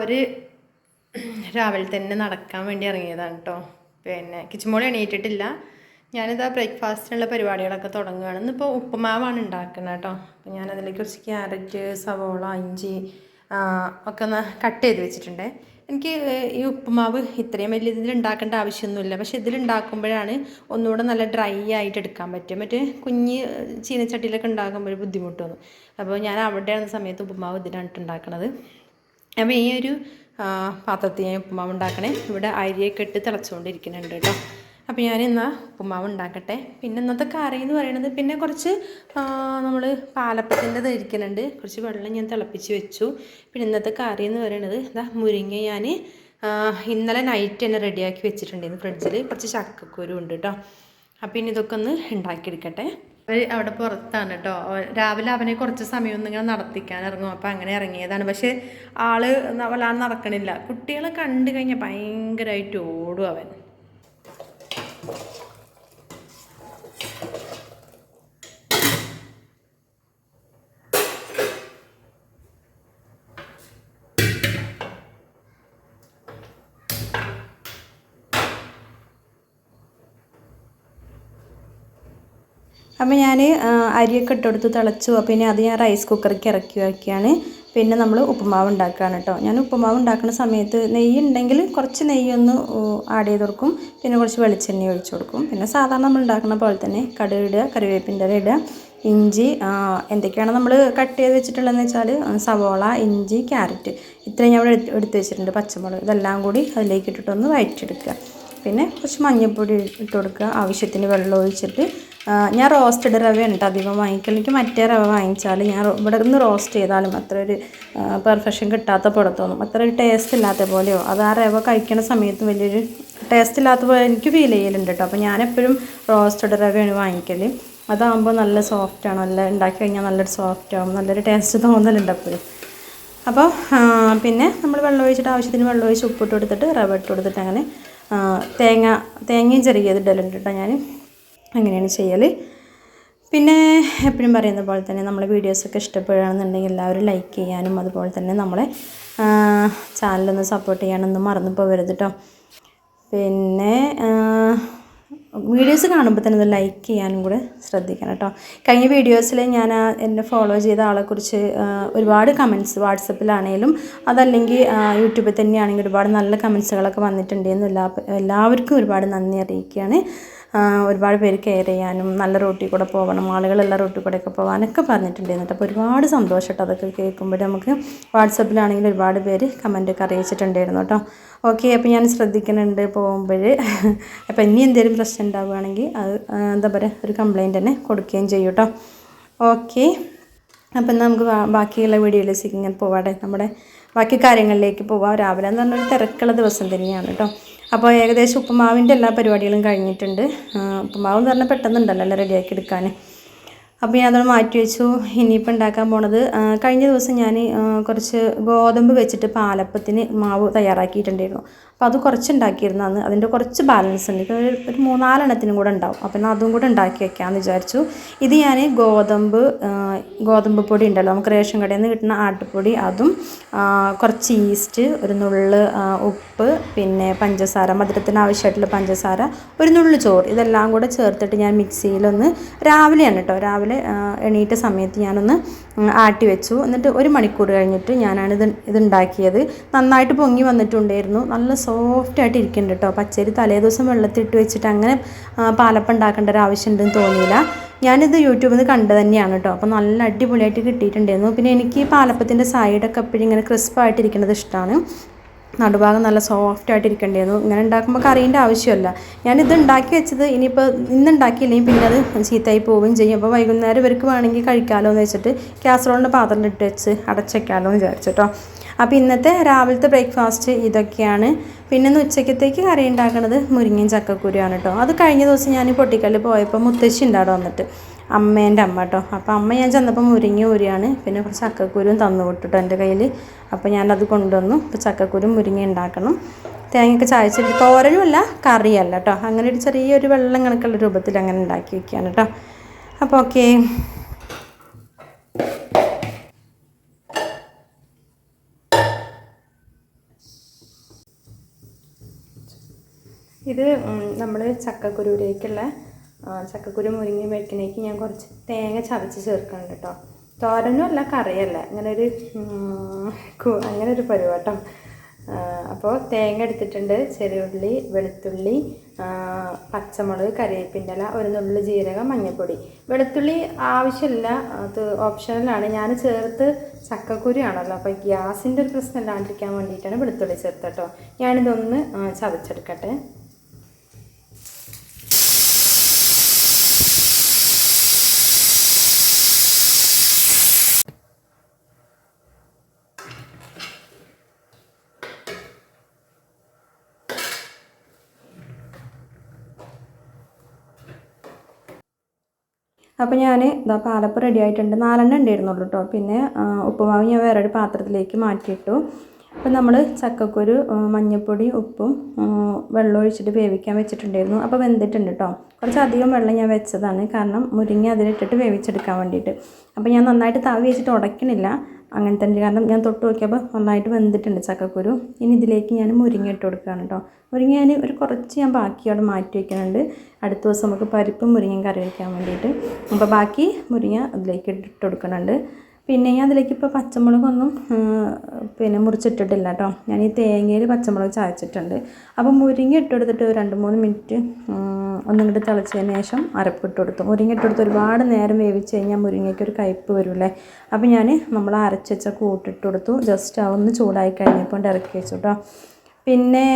അവർ രാവിലെ തന്നെ നടക്കാൻ വേണ്ടി ഇറങ്ങിയതാണ് കേട്ടോ. പിന്നെ കിച്ചുമോളി എണീറ്റിട്ടില്ല. ഞാനിതാ ബ്രേക്ക്ഫാസ്റ്റിനുള്ള പരിപാടികളൊക്കെ തുടങ്ങുകയാണ്. ഇന്നിപ്പോൾ ഉപ്പുമാവാണ് ഉണ്ടാക്കുന്നത് കേട്ടോ. അപ്പോൾ ഞാനതിലേക്ക് കുറച്ച് ക്യാരറ്റ്, സവോള, ഇഞ്ചി ഒക്കെ ഒന്ന് കട്ട് ചെയ്ത് വെച്ചിട്ടുണ്ട്. എനിക്ക് ഈ ഉപ്പുമാവ് ഇത്രയും വലിയ ഇതിൽ ഉണ്ടാക്കേണ്ട ആവശ്യമൊന്നുമില്ല. പക്ഷേ ഇതിലുണ്ടാക്കുമ്പോഴാണ് ഒന്നുകൂടെ നല്ല ഡ്രൈ ആയിട്ട് എടുക്കാൻ പറ്റും. മറ്റേ കുഞ്ഞ് ചീനച്ചട്ടിയിലൊക്കെ ഉണ്ടാക്കുമ്പോൾ ബുദ്ധിമുട്ട് തോന്നും. അപ്പോൾ ഞാൻ അവിടെയാണ് സമയത്ത് ഉപ്പുമാവ് ഇതിലാണ് ഉണ്ടാക്കുന്നത്. അപ്പോൾ ഈ ഒരു പാത്രത്തിൽ ഞാൻ ഉപ്പുമാവ് ഉണ്ടാക്കണേ. ഇവിടെ അരിയൊക്കെ ഇട്ട് തിളച്ചുകൊണ്ടിരിക്കുന്നുണ്ട് കേട്ടോ. അപ്പോൾ ഞാൻ എന്നാൽ ഉപ്പുമാവ് ഉണ്ടാക്കട്ടെ. പിന്നെ ഇന്നത്തെ കറി എന്ന് പറയുന്നത് പിന്നെ കുറച്ച് നമ്മൾ പാലപ്പത്തിൻ്റെ ഇരിക്കുന്നുണ്ട്. കുറച്ച് വെള്ളം ഞാൻ തിളപ്പിച്ച് വെച്ചു. പിന്നെ ഇന്നത്തെ കറി എന്ന് പറയുന്നത് മുരിങ്ങ ഞാൻ ഇന്നലെ നൈറ്റ് തന്നെ റെഡിയാക്കി വെച്ചിട്ടുണ്ടായിരുന്നു ഫ്രിഡ്ജിൽ. കുറച്ച് ചക്കക്കുരു ഉണ്ട് കേട്ടോ. അപ്പോൾ ഇനി ഇതൊക്കെ ഒന്ന് ഉണ്ടാക്കിയെടുക്കട്ടെ. അവിടെ പുറത്താണ് കേട്ടോ. രാവിലെ അവനെ കുറച്ച് സമയം ഒന്നും ഇങ്ങനെ നടത്തിക്കാൻ ഇറങ്ങും. അപ്പോൾ അങ്ങനെ ഇറങ്ങിയതാണ്. പക്ഷേ ആള് വല്ലാതെ നടക്കണില്ല. കുട്ടികളെ കണ്ടു കഴിഞ്ഞാൽ ഭയങ്കരമായിട്ട് ഓടും അവൻ. അപ്പോൾ ഞാൻ അരിയൊക്കെ ഇട്ടെടുത്ത് തിളച്ചു. പിന്നെ അത് ഞാൻ റൈസ് കുക്കറിലേക്ക് ഇറക്കി വയ്ക്കുകയാണ്. പിന്നെ നമ്മൾ ഉപ്പുമാവ് ഉണ്ടാക്കുകയാണ് കേട്ടോ. ഞാൻ ഉപ്പുമാവ് ഉണ്ടാക്കുന്ന സമയത്ത് നെയ്യ് ഉണ്ടെങ്കിൽ കുറച്ച് നെയ്യൊന്ന് ആഡ് ചെയ്ത് കൊടുക്കും. പിന്നെ കുറച്ച് വെളിച്ചെണ്ണ ഒഴിച്ച് കൊടുക്കും. പിന്നെ സാധാരണ നമ്മൾ ഉണ്ടാക്കുന്ന പോലെ തന്നെ കടുക് ഇടുക, കറിവേപ്പിൻ്റെ ഇല ഇടുക, ഇഞ്ചി എന്തൊക്കെയാണ് നമ്മൾ കട്ട് ചെയ്ത് വെച്ചിട്ടുള്ളതെന്ന് വെച്ചാൽ സവോള, ഇഞ്ചി, ക്യാരറ്റ് ഇത്രയും ഞാൻ എടുത്ത് വെച്ചിട്ടുണ്ട്. പച്ചമുളക് ഇതെല്ലാം കൂടി അതിലേക്ക് ഇട്ടിട്ടൊന്ന് വഴറ്റിയെടുക്കുക. പിന്നെ കുറച്ച് മഞ്ഞൾപ്പൊടി ഇട്ട് കൊടുക്കുക. ആവശ്യത്തിന് വെള്ളം ഒഴിച്ചിട്ട് ഞാൻ റോസ്റ്റഡ് റവയാണ് കേട്ടോ അധികം വാങ്ങിക്കൽ. എനിക്ക് മറ്റേ റവ വാങ്ങിച്ചാൽ ഞാൻ ഇവിടെ നിന്ന് റോസ്റ്റ് ചെയ്താലും അത്ര ഒരു പെർഫെക്ഷൻ കിട്ടാത്ത പോലെ തോന്നും. അത്ര ഒരു ടേസ്റ്റ് ഇല്ലാത്ത പോലെയോ അത് ആ റവ കഴിക്കുന്ന സമയത്ത് വലിയൊരു ടേസ്റ്റ് ഇല്ലാത്ത പോലെ എനിക്ക് ഫീൽ ചെയ്യലുണ്ട് കേട്ടോ. അപ്പോൾ ഞാനെപ്പോഴും റോസ്റ്റഡ് റവയാണ് വാങ്ങിക്കൽ. അതാകുമ്പോൾ നല്ല സോഫ്റ്റാണ്. നല്ല ഉണ്ടാക്കി കഴിഞ്ഞാൽ നല്ലൊരു സോഫ്റ്റ് ആകും. നല്ലൊരു ടേസ്റ്റ് തോന്നലുണ്ട് എപ്പോഴും. അപ്പോൾ പിന്നെ നമ്മൾ വെള്ളം ഒഴിച്ചിട്ട് ആവശ്യത്തിന് വെള്ളം ഒഴിച്ച് ഉപ്പിട്ട് കൊടുത്തിട്ട് റവ ഇട്ട് കൊടുത്തിട്ട് അങ്ങനെ തേങ്ങയും ചെറിയത് ഇടലുണ്ട് കേട്ടോ. ഞാൻ അങ്ങനെയാണ് ചെയ്യൽ. പിന്നെ എപ്പോഴും പറയുന്ന പോലെ തന്നെ നമ്മളെ വീഡിയോസൊക്കെ ഇഷ്ടപ്പെടുകയാണെന്നുണ്ടെങ്കിൽ എല്ലാവരും ലൈക്ക് ചെയ്യാനും അതുപോലെ തന്നെ നമ്മളെ ചാനലൊന്ന് സപ്പോർട്ട് ചെയ്യാനൊന്നും മറന്നു പോകരുത് കേട്ടോ. പിന്നെ വീഡിയോസ് കാണുമ്പോൾ തന്നെ അത് ലൈക്ക് ചെയ്യാനും കൂടെ ശ്രദ്ധിക്കണം കേട്ടോ. കഴിഞ്ഞ വീഡിയോസിൽ ഞാൻ എന്നെ ഫോളോ ചെയ്ത ആളെക്കുറിച്ച് ഒരുപാട് കമൻറ്റ്സ് വാട്സപ്പിലാണെങ്കിലും അതല്ലെങ്കിൽ യൂട്യൂബിൽ തന്നെയാണെങ്കിൽ ഒരുപാട് നല്ല കമൻറ്റ്സുകളൊക്കെ വന്നിട്ടുണ്ടെന്നും എല്ലാവർക്കും ഒരുപാട് നന്ദി അറിയിക്കുകയാണ്. ഒരുപാട് പേര് കെയർ ചെയ്യാനും നല്ല റൂട്ടിൽ കൂടെ പോകണം, ആളുകളെല്ലാം റൂട്ടിൽ കൂടെയൊക്കെ പോകാനൊക്കെ പറഞ്ഞിട്ടുണ്ടായിരുന്നു. അപ്പോൾ ഒരുപാട് സന്തോഷം കേട്ടോ അതൊക്കെ കേൾക്കുമ്പോൾ. നമുക്ക് വാട്സപ്പിലാണെങ്കിൽ ഒരുപാട് പേര് കമൻറ്റൊക്കെ അറിയിച്ചിട്ടുണ്ടായിരുന്നു കേട്ടോ. ഓക്കെ, അപ്പോൾ ഞാൻ ശ്രദ്ധിക്കുന്നുണ്ട് പോകുമ്പോൾ. അപ്പോൾ ഇനി എന്തെങ്കിലും പ്രശ്നം ഉണ്ടാവുകയാണെങ്കിൽ അത് എന്താ പറയുക ഒരു കംപ്ലയിൻറ്റ് തന്നെ കൊടുക്കുകയും ചെയ്യും കേട്ടോ. ഓക്കെ, അപ്പം നമുക്ക് ബാക്കിയുള്ള വീഡിയോയിലേക്ക് ഇങ്ങനെ പോവാടെ നമ്മുടെ ബാക്കി കാര്യങ്ങളിലേക്ക് പോവാം. രാവിലെ എന്ന് പറഞ്ഞൊരു തിരക്കുള്ള ദിവസം തന്നെയാണ് കേട്ടോ. അപ്പോൾ ഏകദേശം ഉപ്പുമാവിൻ്റെ എല്ലാ പരിപാടികളും കഴിഞ്ഞിട്ടുണ്ട്. ഉപ്പുമാവ് എന്ന് പറഞ്ഞാൽ പെട്ടെന്നുണ്ടല്ലോ എല്ലാം റെഡിയാക്കി എടുക്കാൻ. അപ്പോൾ ഞാൻ അതോടെ മാറ്റി വെച്ചു. ഇനിയിപ്പോൾ ഉണ്ടാക്കാൻ പോണത് കഴിഞ്ഞ ദിവസം ഞാൻ കുറച്ച് ഗോതമ്പ് വെച്ചിട്ട് പാലപ്പത്തിന് മാവ് തയ്യാറാക്കിയിട്ടുണ്ടായിരുന്നു. അപ്പോൾ അത് കുറച്ച് ഉണ്ടാക്കിയിരുന്നു അന്ന്. അതിൻ്റെ കുറച്ച് ബാലൻസ് ഉണ്ട്. ഒരു 3-4 കൂടെ ഉണ്ടാവും. അപ്പോൾ എന്നാൽ അതും കൂടെ ഉണ്ടാക്കി വെക്കാമെന്ന് വിചാരിച്ചു. ഇത് ഞാൻ ഗോതമ്പ് പൊടി ഉണ്ടല്ലോ നമുക്ക് റേഷൻ കടയിൽ നിന്ന് കിട്ടുന്ന ആട്ടുപൊടി, അതും കുറച്ച് ഈസ്റ്റ്, ഒരു നുള്ള് ഉപ്പ്, പിന്നെ പഞ്ചസാര, മധുരത്തിന് ആവശ്യമായിട്ടുള്ള പഞ്ചസാര, ഒരു നുള്ളു ചോറ്, ഇതെല്ലാം കൂടെ ചേർത്തിട്ട് ഞാൻ മിക്സിയിലൊന്ന് രാവിലെയാണ് കേട്ടോ രാവിലെ എണീറ്റ സമയത്ത് ഞാനൊന്ന് ആട്ടി വെച്ചു. എന്നിട്ട് 1 മണിക്കൂർ കഴിഞ്ഞിട്ട് ഞാനാണ് ഇതുണ്ടാക്കിയത്. നന്നായിട്ട് പൊങ്ങി വന്നിട്ടുണ്ടായിരുന്നു. നല്ല സോഫ്റ്റായിട്ട് ഇരിക്കുന്നുണ്ട് കേട്ടോ. പച്ചരി തലേ ദിവസം വെള്ളത്തിലിട്ട് വെച്ചിട്ട് അങ്ങനെ പാലപ്പം ഉണ്ടാക്കേണ്ട ഒരു ആവശ്യമുണ്ടെന്ന് തോന്നിയില്ല. ഞാനിത് യൂട്യൂബിൽ നിന്ന് കണ്ടു തന്നെയാണ് കേട്ടോ. അപ്പോൾ നല്ല അടിപൊളിയായിട്ട് കിട്ടിയിട്ടുണ്ടായിരുന്നു. പിന്നെ എനിക്ക് ഈ പാലപ്പത്തിൻ്റെ സൈഡൊക്കെ എപ്പോഴും ഇങ്ങനെ ക്രിസ്പായിട്ടിരിക്കുന്നത് ഇഷ്ടമാണ്. നടുഭാഗം നല്ല സോഫ്റ്റായിട്ട് ഇരിക്കേണ്ടിയിരുന്നു. ഇങ്ങനെ ഉണ്ടാക്കുമ്പോൾ കറീൻ്റെ ആവശ്യമല്ല. ഞാനിത് ഉണ്ടാക്കി വെച്ചത് ഇനിയിപ്പോൾ ഇന്നുണ്ടാക്കിയില്ലെങ്കിൽ പിന്നെ അത് ചീത്തയായി പോവുകയും ചെയ്യും. അപ്പോൾ വൈകുന്നേരം ഇവർക്ക് വേണമെങ്കിൽ കഴിക്കാമല്ലോ എന്ന് വെച്ചിട്ട് കാസറോളിൻ്റെ പാത്രം ഇട്ട് വെച്ച് അടച്ചേക്കാമല്ലോ എന്ന് വിചാരിച്ചിട്ടോ. അപ്പോൾ ഇന്നത്തെ രാവിലത്തെ ബ്രേക്ക്ഫാസ്റ്റ് ഇതൊക്കെയാണ്. പിന്നെ ഇന്ന് ഉച്ചക്കത്തേക്ക് കറി ഉണ്ടാക്കുന്നത് മുരിങ്ങയും ചക്കക്കുരുവാണ് കേട്ടോ. അത് കഴിഞ്ഞ ദിവസം ഞാൻ പൊട്ടിക്കല്ല് പോയപ്പോൾ മുത്തശ്ശി ഉണ്ടാവിടെ വന്നിട്ട്, അമ്മേൻ്റെ അമ്മ കേട്ടോ. അപ്പോൾ അമ്മ ഞാൻ ചെന്നപ്പോൾ മുരിങ്ങ ഊരിയാണ്, പിന്നെ കുറച്ച് ചക്കക്കുരും തന്നു വിട്ടിട്ടോ എൻ്റെ കയ്യിൽ. അപ്പോൾ ഞാനത് കൊണ്ടുവന്നു. ഇപ്പോൾ ചക്കക്കുരും മുരിങ്ങ ഉണ്ടാക്കണം. തേങ്ങയൊക്കെ ചായച്ചിട്ട് തോരനുമല്ല കറിയല്ല കേട്ടോ. അങ്ങനെ ഒരു ചെറിയൊരു വെള്ളം കണക്കുള്ള രൂപത്തിൽ അങ്ങനെ ഉണ്ടാക്കി വയ്ക്കുകയാണ് കേട്ടോ. അപ്പോൾ ഓക്കെ. ഇത് നമ്മൾ ചക്കക്കുരുവിലേക്കുള്ള ചക്കക്കുരു മുരിങ്ങ വെക്കുന്നേക്ക് ഞാൻ കുറച്ച് തേങ്ങ ചതച്ച് ചേർക്കുന്നുണ്ട് കേട്ടോ. തോരനും അല്ല കറിയല്ല, അങ്ങനെ ഒരു പരുവട്ടം. അപ്പോൾ തേങ്ങ എടുത്തിട്ടുണ്ട്, ചെറിയ ഉള്ളി, വെളുത്തുള്ളി, പച്ചമുളക്, കരിവേപ്പിൻ്റെ ഇല, ഒരു നുള്ളി ജീരകം, മഞ്ഞൾപ്പൊടി. വെളുത്തുള്ളി ആവശ്യമില്ല, അത് ഓപ്ഷണലാണ്. ഞാൻ ചേർത്ത് ചക്കക്കുരു ആണല്ലോ, അപ്പോൾ ഗ്യാസിൻ്റെ ഒരു പ്രശ്നം ഇല്ലാണ്ടിരിക്കാൻ വേണ്ടിയിട്ടാണ് വെളുത്തുള്ളി ചേർത്ത് കേട്ടോ. ഞാനിതൊന്ന് ചതച്ചെടുക്കട്ടെ. അപ്പോൾ ഞാൻ ഇതാ പാലപ്പം റെഡി ആയിട്ടുണ്ട്. 4 ഉണ്ടായിരുന്നുള്ളൂ കേട്ടോ. പിന്നെ ഉപ്പുമാവ് ഞാൻ വേറൊരു പാത്രത്തിലേക്ക് മാറ്റിയിട്ടു. അപ്പോൾ നമ്മൾ ചക്കക്കുരു മഞ്ഞൾപ്പൊടി ഉപ്പും വെള്ളം ഒഴിച്ചിട്ട് വേവിക്കാൻ വെച്ചിട്ടുണ്ടായിരുന്നു. അപ്പോൾ വെന്തിട്ടുണ്ട് കേട്ടോ. കുറച്ചധികം വെള്ളം ഞാൻ വെച്ചതാണ്, കാരണം മുരിങ്ങ അതിലിട്ടിട്ട് വേവിച്ചെടുക്കാൻ വേണ്ടിയിട്ട്. അപ്പോൾ ഞാൻ നന്നായിട്ട് തവി വെച്ചിട്ട് ഉടയ്ക്കണില്ല, അങ്ങനെ തന്നെ, കാരണം ഞാൻ തൊട്ട് നോക്കിയപ്പോൾ നന്നായിട്ട് വെന്തിട്ടുണ്ട് ചക്കക്കുരു. ഇനി ഇതിലേക്ക് ഞാൻ മുരിങ്ങ ഇട്ട് കൊടുക്കുകയാണ് കേട്ടോ. മുരിങ്ങ ഞാൻ കുറച്ച് ബാക്കി അവിടെ മാറ്റി വയ്ക്കുന്നുണ്ട്, അടുത്ത ദിവസം നമുക്ക് പരിപ്പും മുരിങ്ങയും കറി വയ്ക്കാൻ വേണ്ടിയിട്ട്. അപ്പോൾ ബാക്കി മുരിങ്ങ അതിലേക്ക് ഇട്ട് കൊടുക്കുന്നുണ്ട്. പിന്നെ ഞാൻ അതിലേക്ക് ഇപ്പോൾ പച്ചമുളകൊന്നും മുറിച്ചിട്ടിട്ടില്ല കേട്ടോ. ഞാൻ ഈ തേങ്ങയിൽ പച്ചമുളക് ചതച്ചിട്ടുണ്ട്. അപ്പോൾ മുരിങ്ങ ഇട്ട് കൊടുത്തിട്ട് 2-3 മിനിറ്റ് ഒന്നിങ്ങോട്ട് തിളച്ചതിന് ശേഷം അരപ്പിട്ട് കൊടുത്തു. മുരിങ്ങ ഇട്ട് കൊടുത്ത് ഒരുപാട് നേരം വേവിച്ച് കഴിഞ്ഞാൽ മുരിങ്ങയ്ക്ക് ഒരു കയ്പ്പ് വരുമല്ലേ. അപ്പോൾ നമ്മൾ അരച്ച് വെച്ച കൂട്ടിട്ട് കൊടുത്തു. ജസ്റ്റ് ഒന്ന് ചൂടായി കഴിഞ്ഞപ്പോൾ ഇറക്കി വെച്ചു കേട്ടോ. പിന്നെ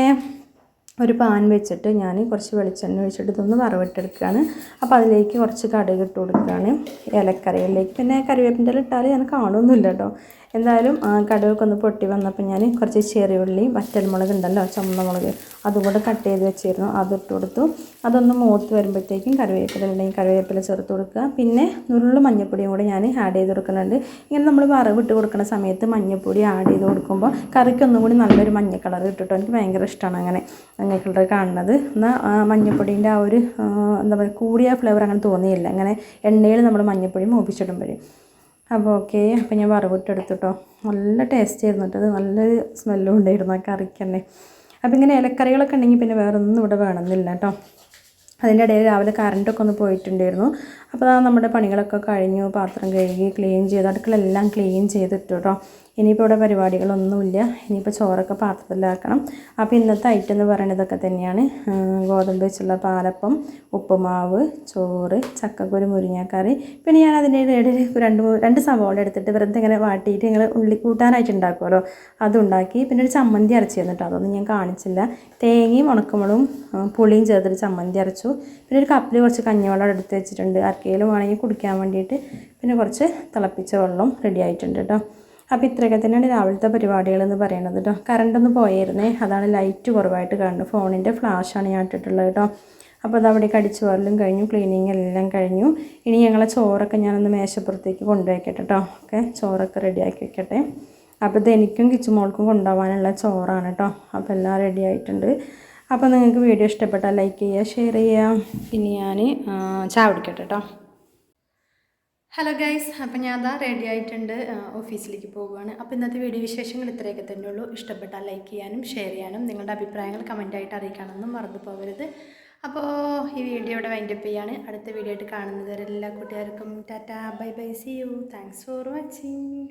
ഒരു പാൻ വെച്ചിട്ട് ഞാൻ കുറച്ച് വെളിച്ചെണ്ണ ഒഴിച്ചിട്ട് ഇതൊന്ന് വറവിട്ടെടുക്കുകയാണ്. അപ്പോൾ അതിലേക്ക് കുറച്ച് കടുക് ഇട്ട് കൊടുക്കുകയാണ്, ഇലക്കറികളിലേക്ക്. പിന്നെ കറിവേപ്പിൻ്റെ ഇല ഇട്ടാൽ ഞാൻ കാണുമൊന്നുമില്ല കേട്ടോ. എന്തായാലും കടുകൊക്കെ ഒന്ന് പൊട്ടി വന്നപ്പോൾ ഞാൻ കുറച്ച് ചെറിയുള്ളി, വറ്റൽമുളക് ഉണ്ടല്ലോ, ചുമന്ന മുളക്, അതും കൂടെ കട്ട് ചെയ്ത് വെച്ചിരുന്നു, അതിട്ട് കൊടുത്തു. അതൊന്ന് മൂത്ത് വരുമ്പോഴത്തേക്കും കറിവേപ്പില ഉണ്ടെങ്കിൽ കറിവേപ്പില ചേർത്ത് കൊടുക്കുക. പിന്നെ നുള്ളു മഞ്ഞൾപ്പൊടിയും കൂടെ ഞാൻ ആഡ് ചെയ്ത് കൊടുക്കുന്നുണ്ട്. ഇങ്ങനെ നമ്മൾ വറവിട്ട് കൊടുക്കുന്ന സമയത്ത് മഞ്ഞൾപ്പൊടി ആഡ് ചെയ്ത് കൊടുക്കുമ്പോൾ കറിക്ക് ഒന്നും കൂടി നല്ലൊരു മഞ്ഞ കളർ കിട്ടും. എനിക്ക് ഭയങ്കര ഇഷ്ടമാണ് അങ്ങനെ മഞ്ഞ കളർ കാണുന്നത്. എന്നാൽ മഞ്ഞൾപ്പൊടീൻ്റെ ആ ഒരു എന്താ പറയുക, കൂടിയ ഫ്ലേവർ അങ്ങനെ തോന്നിയില്ല, അങ്ങനെ എണ്ണയിൽ നമ്മൾ മഞ്ഞൾപ്പൊടി മൂപ്പിച്ചിടുമ്പോഴേ. അപ്പോൾ ഓക്കെ, അപ്പോൾ ഞാൻ വറവിട്ടെടുത്തു കേട്ടോ. നല്ല ടേസ്റ്റ് ആയിരുന്നു കേട്ടോ, അത് നല്ലൊരു സ്മെല്ലും ഉണ്ടായിരുന്നു ആ കറിക്ക് തന്നെ. അപ്പോൾ ഇങ്ങനെ ഇലക്കറികളൊക്കെ ഉണ്ടെങ്കിൽ പിന്നെ വേറെ ഒന്നും ഇവിടെ വേണമെന്നില്ല കേട്ടോ. അതിൻ്റെ ഇടയിൽ രാവിലെ കറണ്ടൊക്കെ ഒന്ന് പോയിട്ടുണ്ടായിരുന്നു. അപ്പോൾ നമ്മുടെ പണികളൊക്കെ കഴിഞ്ഞു, പാത്രം കഴുകി ക്ലീൻ ചെയ്ത് അടുക്കളെല്ലാം ക്ലീൻ ചെയ്തിട്ടു കേട്ടോ. ഇനിയിപ്പോൾ ഇവിടെ പരിപാടികളൊന്നുമില്ല, ഇനിയിപ്പോൾ ചോറൊക്കെ പാത്രത്തിലാക്കണം. അപ്പോൾ ഇന്നത്തെ ഐറ്റം എന്ന് പറയുന്നതൊക്കെ തന്നെയാണ്. ഗോതമ്പ് വെച്ചുള്ള പാലപ്പം, ഉപ്പുമാവ്, ചോറ്, ചക്കക്കുരു മുരിങ്ങക്കറി. പിന്നെ ഞാൻ അതിൻ്റെ ഇടയിൽ 2 സവാള എടുത്തിട്ട് വെറുതെ ഇങ്ങനെ വാട്ടിയിട്ട് ഞങ്ങൾ ഉള്ളി കൂട്ടാനായിട്ട് ഉണ്ടാക്കുമല്ലോ, അതുണ്ടാക്കി. പിന്നെ ഒരു ചമ്മന്തി അരച്ച് തന്നിട്ടോ, അതൊന്നും ഞാൻ കാണിച്ചില്ല. തേങ്ങയും ഉണക്കമുളകും പുളിയും ചേർത്തിട്ട് ചമ്മന്തി അരച്ചു. പിന്നെ ഒരു കപ്പിൽ കുറച്ച് കഞ്ഞിവെള്ളം എടുത്ത് വെച്ചിട്ടുണ്ട്, ആർക്കെങ്കിലും വേണമെങ്കിൽ കുടിക്കാൻ വേണ്ടിയിട്ട്. പിന്നെ കുറച്ച് തിളപ്പിച്ച വെള്ളം റെഡി ആയിട്ടുണ്ട് കേട്ടോ. അപ്പോൾ ഇത്രയൊക്കെ തന്നെയാണ് രാവിലത്തെ പരിപാടികളെന്ന് പറയുന്നത് കേട്ടോ. കറണ്ടൊന്ന് പോയിരുന്നേ, അതാണ് ലൈറ്റ് കുറവായിട്ട് കാണുന്നത്. ഫോണിൻ്റെ ഫ്ലാഷാണ് ഞാൻ ഇട്ടിട്ടുള്ളത് കേട്ടോ. അപ്പോൾ അതവിടേക്ക് അടിച്ചു വാരലും കഴിഞ്ഞു, ക്ലീനിങ് എല്ലാം കഴിഞ്ഞു. ഇനി ഞങ്ങളെ ചോറൊക്കെ ഞാനൊന്ന് മേശപ്പുറത്തേക്ക് കൊണ്ടുവയ്ക്കട്ടെ കേട്ടോ. ഓക്കെ, ചോറൊക്കെ റെഡിയാക്കി വെക്കട്ടെ. അപ്പോൾ ഇത് എനിക്കും കിച്ചുമോൾക്കും കൊണ്ടുപോകാനുള്ള ചോറാണ് കേട്ടോ. അപ്പോൾ എല്ലാം റെഡി ആയിട്ടുണ്ട്. അപ്പോൾ നിങ്ങൾക്ക് വീഡിയോ ഇഷ്ടപ്പെട്ടാൽ ലൈക്ക് ചെയ്യുക, ഷെയർ ചെയ്യുക. പിന്നെ ഞാൻ ചായ കുടിക്കട്ടെ കേട്ടോ. ഹലോ ഗൈസ്, അപ്പോൾ ഞാൻ അതാ റെഡി ആയിട്ടുണ്ട്, ഓഫീസിലേക്ക് പോവുകയാണ്. അപ്പോൾ ഇന്നത്തെ വീഡിയോ വിശേഷങ്ങൾ ഇത്രയൊക്കെ തന്നെയുള്ളൂ. ഇഷ്ടപ്പെട്ടാൽ ലൈക്ക് ചെയ്യാനും ഷെയർ ചെയ്യാനും നിങ്ങളുടെ അഭിപ്രായങ്ങൾ കമൻറ്റായിട്ട് അറിയിക്കാനൊന്നും മറന്നു പോകരുത്. അപ്പോൾ ഈ വീഡിയോ ഇവിടെ വൈൻഡപ്പ് ചെയ്യാണ്. അടുത്ത വീഡിയോ ആയിട്ട് കാണുന്നത് വരെ എല്ലാ കൂട്ടുകാർക്കും tata, bye bye, see you, thanks for watching.